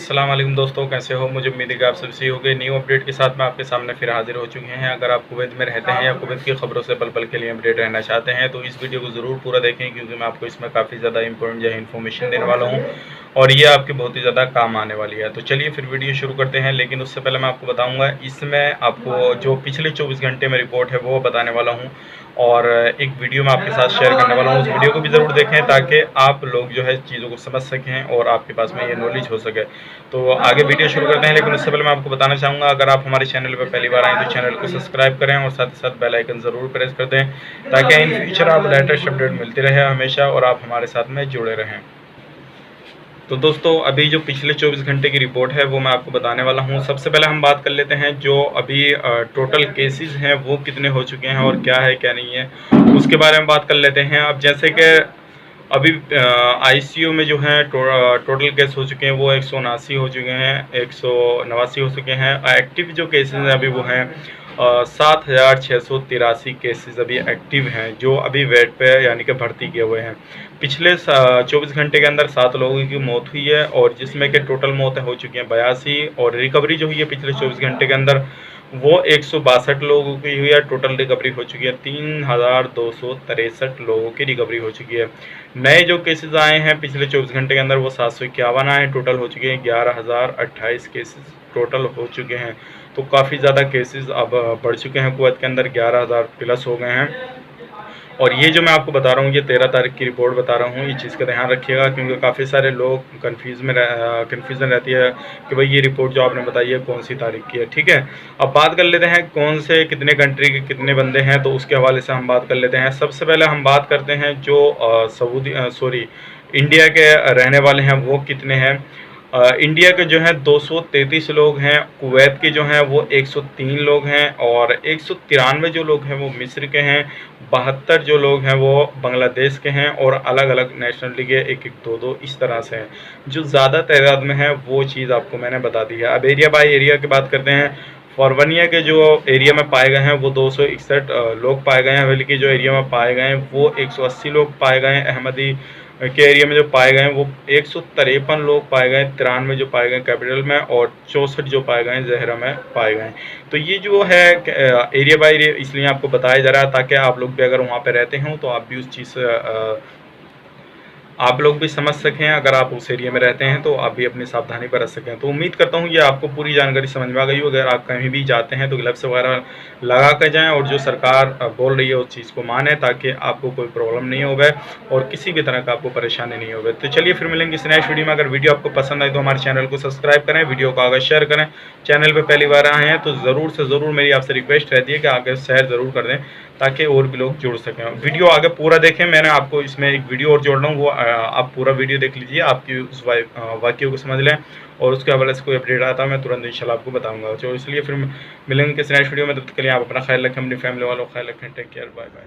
अस्सलाम वालेकुम दोस्तों, कैसे हो? मुझे उम्मीद है कि आप सब सही हो गए। न्यू अपडेट के साथ मैं आपके सामने फिर हाजिर हो चुके हैं। अगर आप कुवैत में रहते हैं या कुवैत की खबरों से पल पल के लिए अपडेट रहना चाहते हैं तो इस वीडियो को ज़रूर पूरा देखें, क्योंकि मैं आपको इसमें काफ़ी ज़्यादा इंपॉर्टेंट जो है इन्फॉर्मेशन देने वाला हूँ और ये आपके बहुत ही ज़्यादा काम आने वाली है। तो चलिए फिर वीडियो शुरू करते हैं। लेकिन उससे पहले मैं आपको बताऊँगा, इसमें आपको जो पिछले 24 घंटे में रिपोर्ट है वो बताने वाला हूँ और एक वीडियो मैं आपके साथ शेयर करने वाला हूँ। उस वीडियो को भी ज़रूर देखें ताकि आप लोग जो है चीज़ों को समझ सकें और आपके पास में ये नॉलेज हो सके। तो आगे वीडियो शुरू करते हैं, लेकिन उससे पहले मैं आपको बताना चाहूँगा, अगर आप हमारे चैनल पर पहली बार आएँ तो चैनल को सब्सक्राइब करें और साथ ही साथ बेल आइकन ज़रूर प्रेस कर दें ताकि इन फ्यूचर आप लेटेस्ट अपडेट मिलती रहे हमेशा और आप हमारे साथ में जुड़े रहें। तो दोस्तों, अभी जो पिछले 24 घंटे की रिपोर्ट है वो मैं आपको बताने वाला हूँ। सबसे पहले हम बात कर लेते हैं जो अभी टोटल केसेस हैं वो कितने हो चुके हैं और क्या है क्या नहीं है, उसके बारे में बात कर लेते हैं। अब जैसे कि अभी आईसीयू में जो है टोटल केस हो चुके हैं वो 179 हो चुके हैं, 189 हो चुके हैं। एक्टिव जो केसेस हैं अभी वो हैं 7,683 केसेस अभी एक्टिव हैं जो अभी वेट पे यानी कि भर्ती किए हुए हैं। पिछले 24 घंटे के अंदर 7 लोगों की मौत हुई है और जिसमें कि टोटल मौतें हो चुकी हैं 82 और रिकवरी जो हुई है पिछले 24 घंटे के अंदर वो 162 लोगों की हुई है। टोटल रिकवरी हो चुकी है 3,263 लोगों की रिकवरी हो चुकी है। नए जो केसेस आए हैं पिछले 24 घंटे के अंदर वो 751 आए, टोटल हो चुके हैं 11,028 केसेस टोटल हो चुके हैं। तो काफ़ी ज़्यादा केसेस अब बढ़ चुके हैं कुवैत के अंदर, 11,000 प्लस हो गए हैं। और ये जो मैं आपको बता रहा हूँ ये 13 तारीख की रिपोर्ट बता रहा हूँ, इस चीज़ का ध्यान रखिएगा क्योंकि काफ़ी सारे लोग कन्फ्यूज़न रहती है कि भाई ये रिपोर्ट जो आपने बताई है कौन सी तारीख की है। ठीक है, अब बात कर लेते हैं कौन से कितने कंट्री के कितने बंदे हैं, तो उसके हवाले से हम बात कर लेते हैं। सबसे पहले हम बात करते हैं जो इंडिया के रहने वाले हैं वो कितने हैं। इंडिया के जो हैं 233 लोग हैं, कुवैत के जो हैं वो 103 लोग हैं और 193 जो लोग हैं वो मिस्र के हैं, 72 जो लोग हैं वो बांग्लादेश के हैं और अलग अलग नेशनलिटी के एक एक दो इस तरह से हैं। जो ज़्यादा तादाद में है वो चीज़ आपको मैंने बता दी है। अब एरिया बाय एरिया की बात करते हैं। फॉरवनिया के जो एरिया में पाए गए हैं वो 261 लोग पाए गए हैं, बल्कि जो एरिया में पाए गए हैं वो 180 लोग पाए गए हैं। अहमदी के एरिया में जो पाए गए हैं वो 153 लोग पाए गए, 93 जो पाए गए कैपिटल में और 64 जो पाए गए ज़हरा में पाए गए। तो ये जो है एरिया बाय एरिया इसलिए आपको बताया जा रहा है ताकि आप लोग भी अगर वहाँ पे रहते हों तो आप भी उस चीज़ से आप लोग भी समझ सकें। अगर आप उस एरिया में रहते हैं तो आप भी अपनी सावधानी बरत सकें। तो उम्मीद करता हूँ ये आपको पूरी जानकारी समझ में आ गई हो। अगर आप कहीं भी जाते हैं तो ग्लव्स वगैरह लगा कर जाएं और जो सरकार बोल रही है उस चीज़ को माने ताकि आपको कोई प्रॉब्लम नहीं होवे और किसी भी तरह का आपको परेशानी नहीं होवे। तो चलिए फिर मिलेंगे इस नेक्स्ट वीडियो में। अगर वीडियो आपको पसंद आए तो हमारे चैनल को सब्सक्राइब करें, वीडियो को आगे शेयर करें। चैनल पर पहली बार आए हैं तो ज़रूर से ज़रूर मेरी आपसे रिक्वेस्ट रहती है कि आगे शेयर ज़रूर कर दें ताकि और भी लोग जुड़ सकें। वीडियो आगे पूरा देखें, मैंने आपको इसमें एक वीडियो और जोड़ रहा हूँ, वो आप पूरा वीडियो देख लीजिए, आपकी उस वाक्य को समझ लें और उसके हवाले से कोई अपडेट आता है मैं तुरंत इंशाल्लाह आपको बताऊंगा। तो इसलिए फिर मिलेंगे किसी नेक्स्ट वीडियो में, तब तक के लिए आप अपना ख्याल रखें, अपनी फैमिली वालों का ख्याल रखें। Take care, bye bye.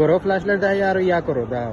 করো, ফ্ল্যাশ লাইট আর ইয়া করো দাও।